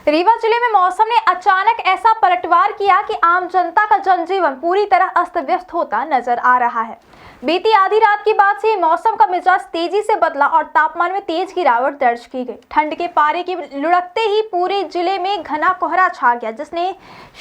रीवा जिले में मौसम ने अचानक ऐसा पलटवार किया कि आम जनता का जनजीवन पूरी तरह अस्त व्यस्त होता नजर आ रहा है। बीती आधी रात के बाद से मौसम का मिजाज तेजी से बदला और तापमान में तेज गिरावट दर्ज की गई। ठंड के पारे की लुढ़कते ही पूरे जिले में घना कोहरा छा गया, जिसने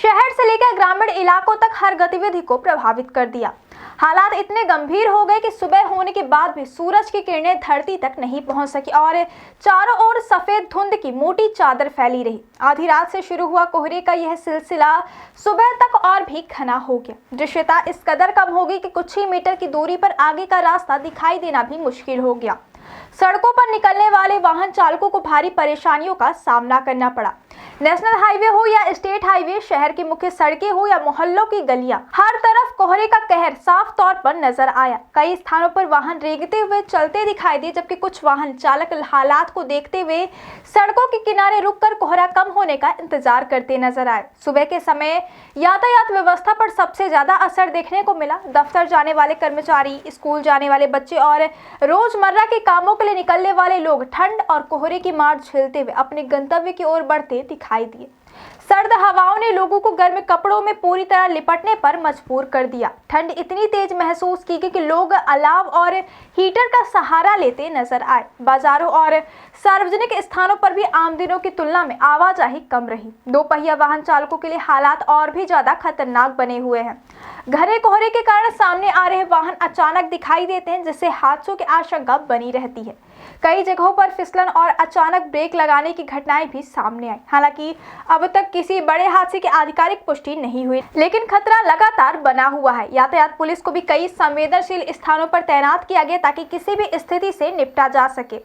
शहर से लेकर ग्रामीण इलाकों तक हर गतिविधि को प्रभावित कर दिया। हालात इतने गंभीर हो गए कि सुबह होने के बाद भी सूरज की किरणें धरती तक नहीं पहुंच सकी और चारों ओर सफेद धुंध की मोटी चादर फैली रही। आधी रात से शुरू हुआ कोहरे का यह सिलसिला सुबह तक और भी घना हो गया। दृश्यता इस कदर कम हो गई कि कुछ ही मीटर की दूरी पर आगे का रास्ता दिखाई देना भी मुश्किल हो गया। सड़कों पर निकलने वाले वाहन चालकों को भारी परेशानियों का सामना करना पड़ा। नेशनल हाईवे हो या स्टेट हाईवे, शहर की मुख्य सड़कें हो या मोहल्लों की गलियां, हर तरफ कोहरे का कहर साफ तौर पर नजर आया। कई स्थानों पर वाहन रेंगते हुए चलते दिखाई दिए, जबकि कुछ वाहन चालक हालात को देखते हुए सड़कों के किनारे रुककर कोहरा कम होने का इंतजार करते नजर आए। सुबह के समय यातायात व्यवस्था पर सबसे ज्यादा असर देखने को मिला। दफ्तर जाने वाले कर्मचारी, स्कूल जाने वाले बच्चे और रोजमर्रा के कामों के लिए निकलने वाले लोग ठंड और कोहरे की मार झेलते हुए अपने गंतव्य की ओर बढ़ते दिखाई दिए। सर्द हवाओं ने लोगों को गर्म कपड़ों में पूरी तरह लिपटने पर मजबूर कर दिया। ठंड इतनी तेज महसूस की गई कि लोग अलाव और हीटर का सहारा लेते नजर आए। बाजारों और सार्वजनिक स्थानों पर भी आम दिनों की तुलना में आवाजाही कम रही। दोपहिया वाहन चालकों के लिए हालात और भी ज्यादा खतरनाक बने हुए हैं। घने कोहरे के कारण सामने आ रहे वाहन अचानक दिखाई देते हैं, जिससे हादसों की आशंका बनी रहती है। कई जगहों पर फिसलन और अचानक ब्रेक लगाने की घटनाएं भी सामने आई। हालांकि अब तक किसी बड़े हादसे की आधिकारिक पुष्टि नहीं हुई, लेकिन खतरा लगातार बना हुआ है। यातायात पुलिस को भी कई संवेदनशील स्थानों पर तैनात किया गया ताकि किसी भी स्थिति से निपटा जा सके।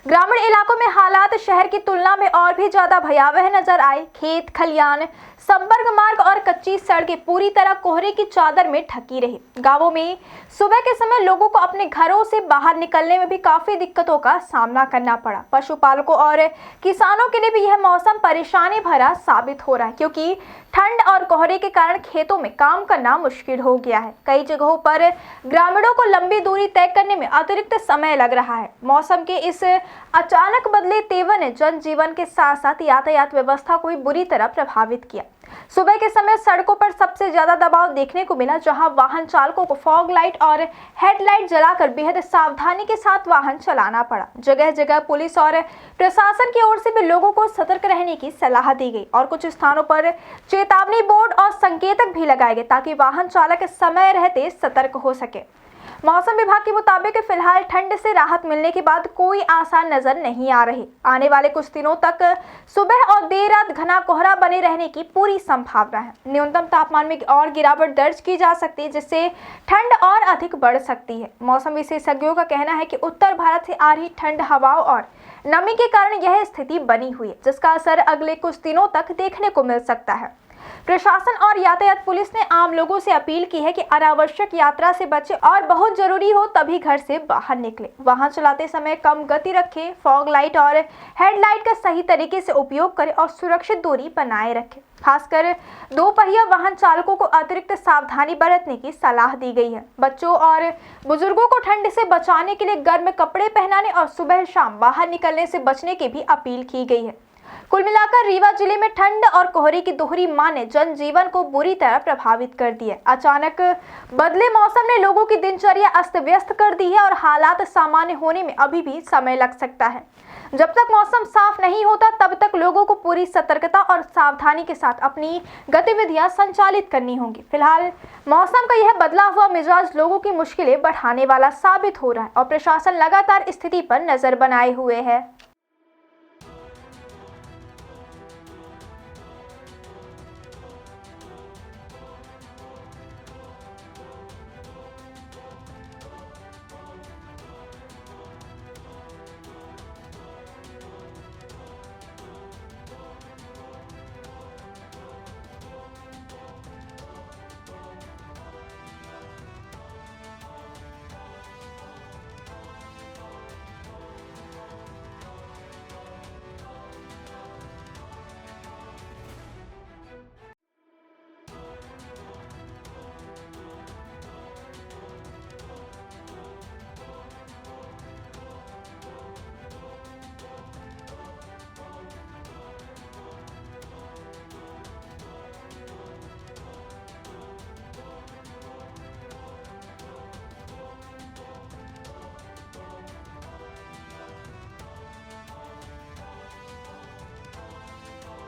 ग्रामीण इलाकों में हालात शहर की तुलना में और भी ज्यादा भयावह नजर आए। खेत खलियान, संपर्क मार्ग और कच्ची सड़कें पूरी तरह कोहरे की चादर में ढकी रही। गांवों में सुबह के समय लोगों को अपने घरों से बाहर निकलने में भी काफी दिक्कतों का सामना करना पड़ा। पशुपालकों और किसानों के लिए भी यह मौसम परेशानी भरा साबित हो रहा है, क्योंकि ठंड और कोहरे के कारण खेतों में काम करना मुश्किल हो गया है। कई जगहों पर ग्रामीणों को लंबी दूरी तय करने में अतिरिक्त समय लग रहा है। मौसम के इस अचानक बदले तेवर ने जनजीवन के साथ साथ यातायात व्यवस्था को भी बुरी तरह प्रभावित किया। सुबह के समय सड़कों पर सबसे ज्यादा दबाव देखने को मिला, जहां वाहन चालकों को फॉग लाइट और हेडलाइट जलाकर बेहद सावधानी के साथ वाहन चलाना पड़ा। जगह जगह पुलिस और प्रशासन की ओर से भी लोगों को सतर्क रहने की सलाह दी गई और कुछ स्थानों पर चेतावनी बोर्ड और संकेतक भी लगाए गए ताकि वाहन चालक समय रहते सतर्क हो सके। मौसम विभाग के मुताबिक फिलहाल ठंड से राहत मिलने के बाद कोई आसार नजर नहीं आ रही। आने वाले कुछ दिनों तक सुबह और देर रात घना कोहरा बने रहने की पूरी संभावना है। न्यूनतम तापमान में और गिरावट दर्ज की जा सकती है, जिससे ठंड और अधिक बढ़ सकती है। मौसम विशेषज्ञों का कहना है कि उत्तर भारत से आ रही ठंड हवाओं और नमी के कारण यह स्थिति बनी हुई है, जिसका असर अगले कुछ दिनों तक देखने को मिल सकता है। प्रशासन और यातायात पुलिस ने आम लोगों से अपील की है कि अनावश्यक यात्रा से बचें और बहुत जरूरी हो तभी घर से बाहर निकलें। वाहन चलाते समय कम गति रखें, फॉग लाइट और हेडलाइट का सही तरीके से उपयोग करें और सुरक्षित दूरी बनाए रखें। खासकर दोपहिया वाहन चालकों को अतिरिक्त सावधानी बरतने की सलाह दी गई है। बच्चों और बुजुर्गों को ठंड से बचाने के लिए गर्म कपड़े पहनाने और सुबह शाम बाहर निकलने से बचने की भी अपील की गई है। कुल मिलाकर रीवा जिले में ठंड और कोहरे की दोहरी मार ने जनजीवन को बुरी तरह प्रभावित कर दिया। अचानक बदले मौसम ने लोगों की दिनचर्या अस्त व्यस्त कर दी है और हालात सामान्य होने में अभी भी समय लग सकता है। जब तक मौसम साफ नहीं होता तब तक लोगों को पूरी सतर्कता और सावधानी के साथ अपनी गतिविधियां संचालित करनी होंगी। फिलहाल मौसम का यह बदला हुआ मिजाज लोगों की मुश्किलें बढ़ाने वाला साबित हो रहा है और प्रशासन लगातार स्थिति पर नजर बनाए हुए है।